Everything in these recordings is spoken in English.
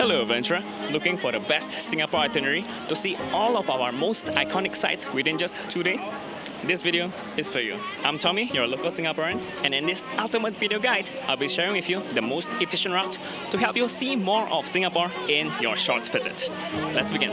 Hello adventurer, looking for the best Singapore itinerary to see all of our most iconic sites within just 2 days? This video is for you. I'm Tommy, your local Singaporean, and in this ultimate video guide, I'll be sharing with you the most efficient route to help you see more of Singapore in your short visit. Let's begin.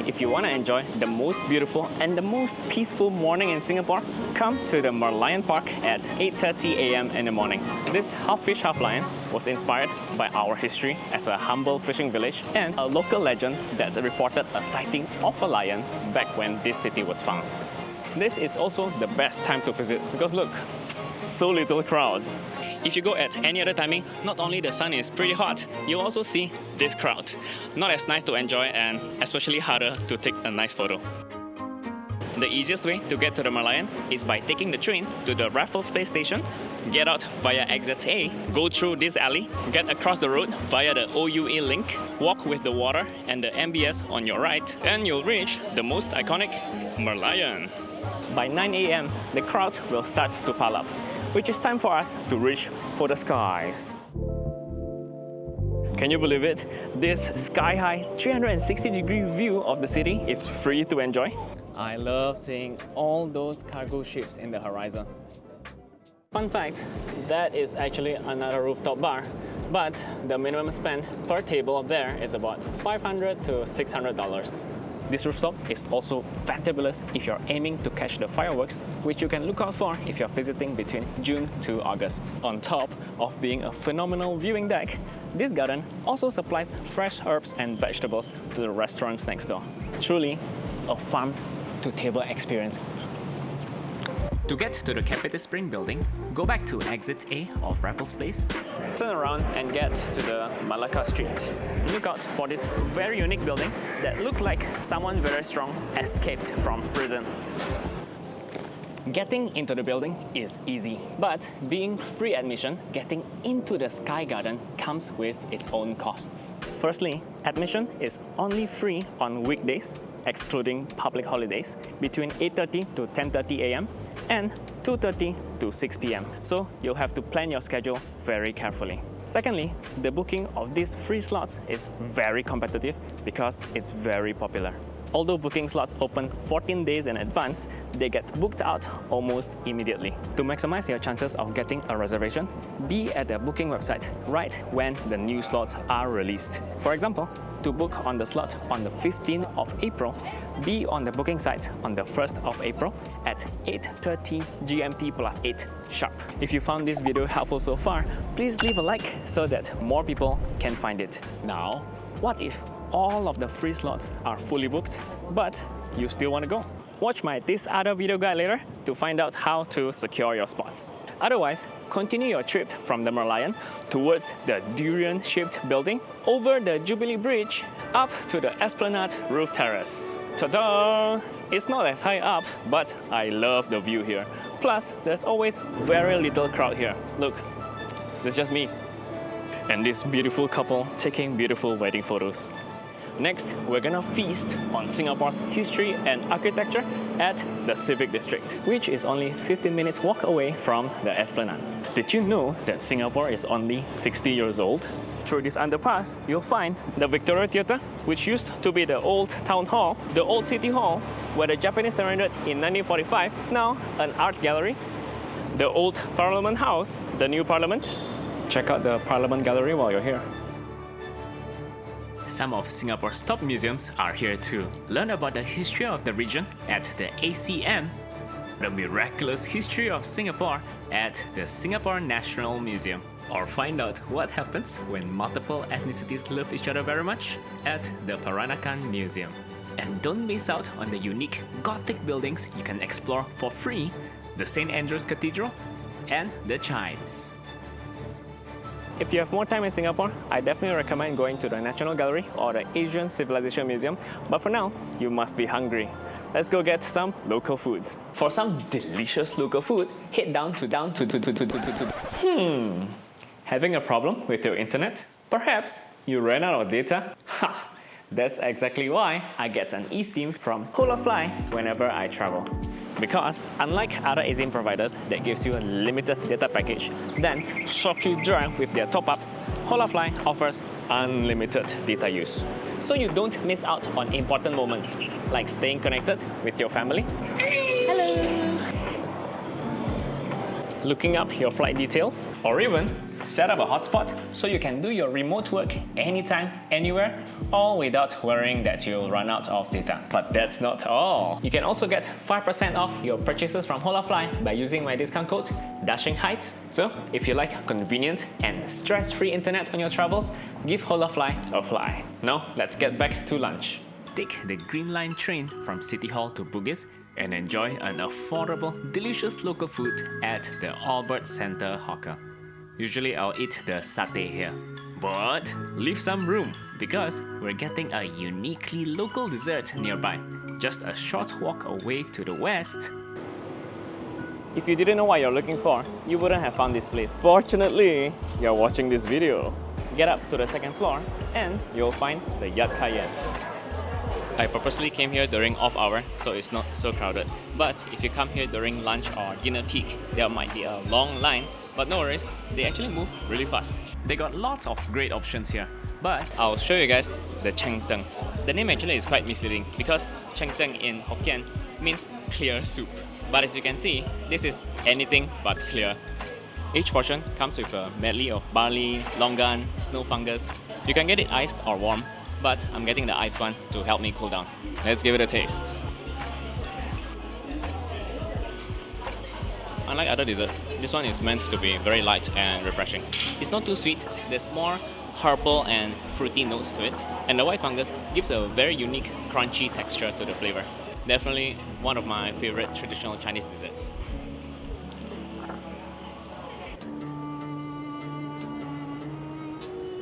If you want to enjoy the most beautiful and the most peaceful morning in Singapore, come to the Merlion Park at 8:30 a.m. in the morning. This half fish, half lion was inspired by our history as a humble fishing village and a local legend that reported a sighting of a lion back when this city was found. This is also the best time to visit because look, so little crowd. If you go at any other timing, not only the sun is pretty hot, you'll also see this crowd. Not as nice to enjoy and especially harder to take a nice photo. The easiest way to get to the Merlion is by taking the train to the Raffles Place station, get out via exit A, go through this alley, get across the road via the OUA link, walk with the water and the MBS on your right, and you'll reach the most iconic Merlion. By 9 a.m., the crowd will start to pile up, which is time for us to reach for the skies. Can you believe it? This sky-high 360-degree view of the city is free to enjoy. I love seeing all those cargo ships in the horizon. Fun fact, that is actually another rooftop bar, but the minimum spend per table up there is about $500 to $600. This rooftop is also fantabulous if you're aiming to catch the fireworks, which you can look out for if you're visiting between June to August. On top of being a phenomenal viewing deck, this garden also supplies fresh herbs and vegetables to the restaurants next door. Truly a farm-to-table experience. To get to the Capita Spring building, go back to exit A of Raffles Place, turn around and get to the Malacca Street. Look out for this very unique building that looked like someone very strong escaped from prison. Getting into the building is easy, but being free admission, getting into the Sky Garden comes with its own costs. Firstly, admission is only free on weekdays, excluding public holidays, between 8:30 to 10:30 a.m. and 2:30 to 6 p.m. So you'll have to plan your schedule very carefully. Secondly, the booking of these free slots is very competitive because it's very popular. Although booking slots open 14 days in advance, they get booked out almost immediately. To maximize your chances of getting a reservation, be at the booking website right when the new slots are released. For example, to book on the slot on the 15th of April, be on the booking site on the 1st of April at 8:30 GMT plus 8 sharp. If you found this video helpful so far, please leave a like so that more people can find it. Now, what if all of the free slots are fully booked, but you still want to go? Watch my this other video guide later to find out how to secure your spots. Otherwise, continue your trip from the Merlion towards the durian-shaped building, over the Jubilee Bridge, up to the Esplanade Roof Terrace. Ta-da! It's not as high up, but I love the view here. Plus, there's always very little crowd here. Look, it's just me and this beautiful couple taking beautiful wedding photos. Next, we're gonna feast on Singapore's history and architecture at the Civic District, which is only 15 minutes walk away from the Esplanade. Did you know that Singapore is only 60 years old? Through this underpass, you'll find the Victoria Theatre, which used to be the old town hall, the old city hall, where the Japanese surrendered in 1945, now an art gallery, the old Parliament House, the new Parliament. Check out the Parliament Gallery while you're here. Some of Singapore's top museums are here too. Learn about the history of the region at the ACM, the miraculous history of Singapore at the Singapore National Museum, or find out what happens when multiple ethnicities love each other very much at the Peranakan Museum. And don't miss out on the unique Gothic buildings you can explore for free, the St. Andrew's Cathedral and the Chimes. If you have more time in Singapore, I definitely recommend going to the National Gallery or the Asian Civilization Museum, but for now, you must be hungry. Let's go get some local food. For some delicious local food, head down to Having a problem with your internet? Perhaps you ran out of data? Ha! That's exactly why I get an eSIM from Holafly whenever I travel. Because unlike other eSIM providers that gives you a limited data package, then shock you dry with their top-ups, Holafly offers unlimited data use. So you don't miss out on important moments, like staying connected with your family, looking up your flight details, or even set up a hotspot so you can do your remote work anytime, anywhere, all without worrying that you'll run out of data. But that's not all. You can also get 5% off your purchases from Holafly by using my discount code DashingHeights. So if you like convenient and stress-free internet on your travels, give Holafly a fly. Now let's get back to lunch. Take the Green Line train from City Hall to Bugis and enjoy an affordable, delicious local food at the Albert Center Hawker. Usually I'll eat the satay here, but leave some room because we're getting a uniquely local dessert nearby, just a short walk away to the west. If you didn't know what you're looking for, you wouldn't have found this place. Fortunately, you're watching this video. Get up to the second floor and you'll find the Yat Kha. I purposely came here during off hour so it's not so crowded. But if you come here during lunch or dinner peak, there might be a long line. But no worries, they actually move really fast. They got lots of great options here. But I'll show you guys the Cheng Teng. The name actually is quite misleading because Cheng Teng in Hokkien means clear soup. But as you can see, this is anything but clear. Each portion comes with a medley of barley, longan, snow fungus. You can get it iced or warm, but I'm getting the iced one to help me cool down. Let's give it a taste. Unlike other desserts, this one is meant to be very light and refreshing. It's not too sweet, there's more herbal and fruity notes to it, and the white fungus gives a very unique crunchy texture to the flavor. Definitely one of my favorite traditional Chinese desserts.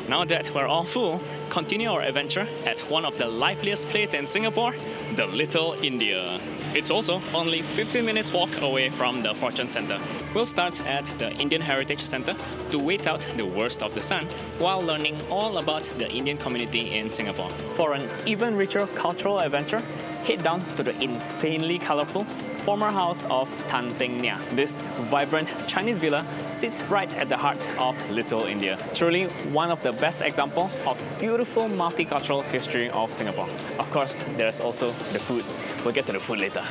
Now that we're all full, continue our adventure at one of the liveliest places in Singapore, the Little India. It's also only 15 minutes walk away from the Fortune Center. We'll start at the Indian Heritage Center to wait out the worst of the sun while learning all about the Indian community in Singapore. For an even richer cultural adventure, head down to the insanely colorful former house of Tan Teng Nia. This vibrant Chinese villa sits right at the heart of Little India. Truly one of the best examples of beautiful multicultural history of Singapore. Of course, there's also the food. We'll get to the food later.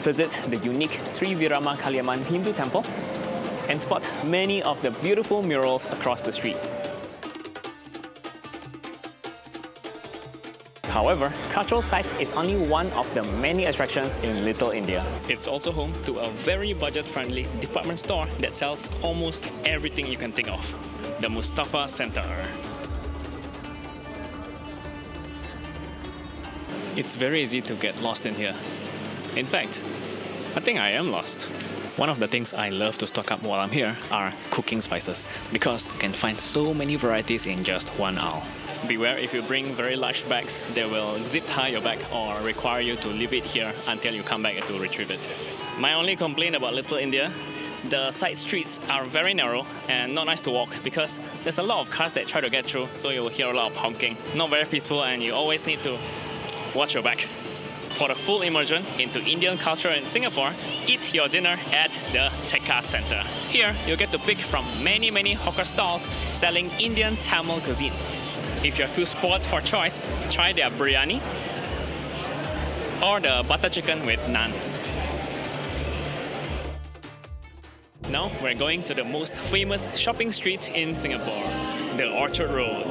Visit the unique Sri Virama Kaliaman Hindu temple and spot many of the beautiful murals across the streets. However, cultural sites is only one of the many attractions in Little India. It's also home to a very budget-friendly department store that sells almost everything you can think of, the Mustafa Center. It's very easy to get lost in here. In fact, I think I am lost. One of the things I love to stock up while I'm here are cooking spices, because you can find so many varieties in just one aisle. Beware if you bring very large bags, they will zip tie your bag or require you to leave it here until you come back to retrieve it. My only complaint about Little India, the side streets are very narrow and not nice to walk because there's a lot of cars that try to get through, so you will hear a lot of honking. Not very peaceful and you always need to watch your back. For the full immersion into Indian culture in Singapore, eat your dinner at the Tekka Center. Here, you'll get to pick from many hawker stalls selling Indian Tamil cuisine. If you're too spoiled for choice, try their biryani or the butter chicken with naan. Now we're going to the most famous shopping street in Singapore, the Orchard Road.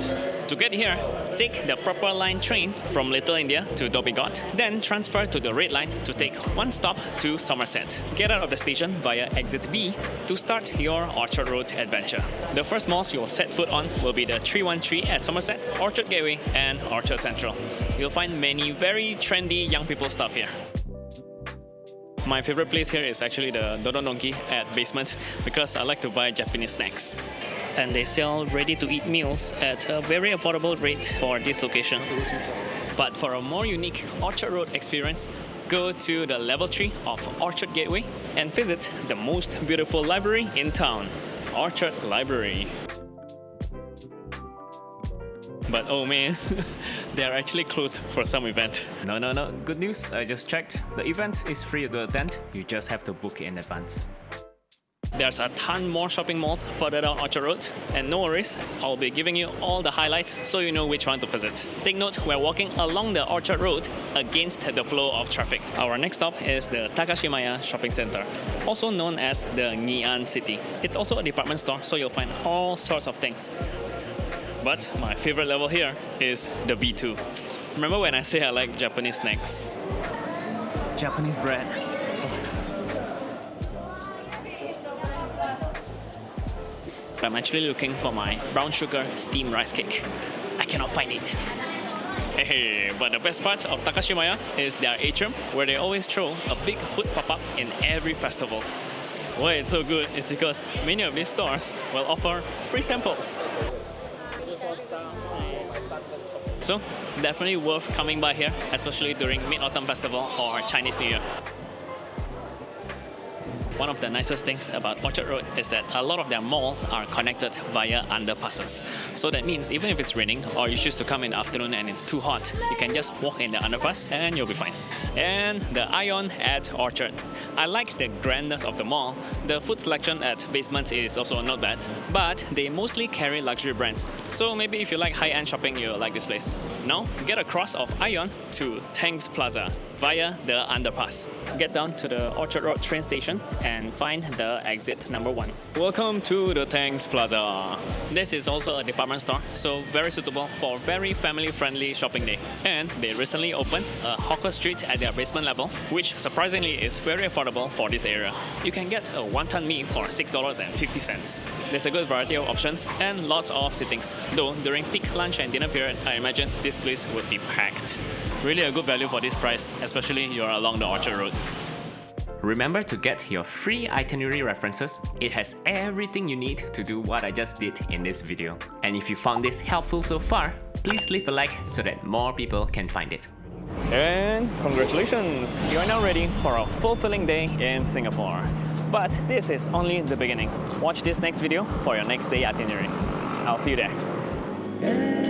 To get here, take the Purple Line train from Little India to Dhoby Ghaut, then transfer to the Red Line to take one stop to Somerset. Get out of the station via exit B to start your Orchard Road adventure. The first malls you'll set foot on will be the 313 at Somerset, Orchard Gateway and Orchard Central. You'll find many very trendy young people stuff here. My favorite place here is actually the Don Donki at Basement because I like to buy Japanese snacks. And they sell ready-to-eat meals at a very affordable rate for this location. But for a more unique Orchard Road experience, go to the level 3 of Orchard Gateway and visit the most beautiful library in town, Orchard Library. but oh man, they are actually closed for some event. No, good news, I just checked. The event is free to attend, you just have to book it in advance. There's a ton more shopping malls further down Orchard Road, and no worries, I'll be giving you all the highlights so you know which one to visit. Take note, we're walking along the Orchard Road against the flow of traffic. Our next stop is the Takashimaya Shopping Center, also known as the Ngee-Ann City. It's also a department store, so you'll find all sorts of things. But my favorite level here is the B2. Remember when I say I like Japanese snacks? Japanese bread. I'm actually looking for my brown sugar steamed rice cake. I cannot find it. Hey, but the best part of Takashimaya is their atrium, where they always throw a big food pop-up in every festival. Why it's so good is because many of these stores will offer free samples. So, definitely worth coming by here, especially during Mid-Autumn Festival or Chinese New Year. One of the nicest things about Orchard Road is that a lot of their malls are connected via underpasses. So that means even if it's raining or you choose to come in the afternoon and it's too hot, you can just walk in the underpass and you'll be fine. And the Ion at Orchard. I like the grandness of the mall. The food selection at basements is also not bad, but they mostly carry luxury brands. So maybe if you like high-end shopping, you'll like this place. Now, get across of Ion to Tangs Plaza via the underpass. Get down to the Orchard Road train station and find the exit number 1. Welcome to the Tangs Plaza. This is also a department store, so very suitable for very family-friendly shopping day. And they recently opened a hawker street at their basement level, which surprisingly is very affordable for this area. You can get a wonton mee for $6.50. There's a good variety of options and lots of sittings, though during peak lunch and dinner period, I imagine this place would be packed. Really a good value for this price, especially you're along the Orchard Road. Remember to get your free itinerary references. It has everything you need to do what I just did in this video. And if you found this helpful so far, please leave a like so that more people can find it. And congratulations! You are now ready for a fulfilling day in Singapore. But this is only the beginning. Watch this next video for your next day itinerary. I'll see you there.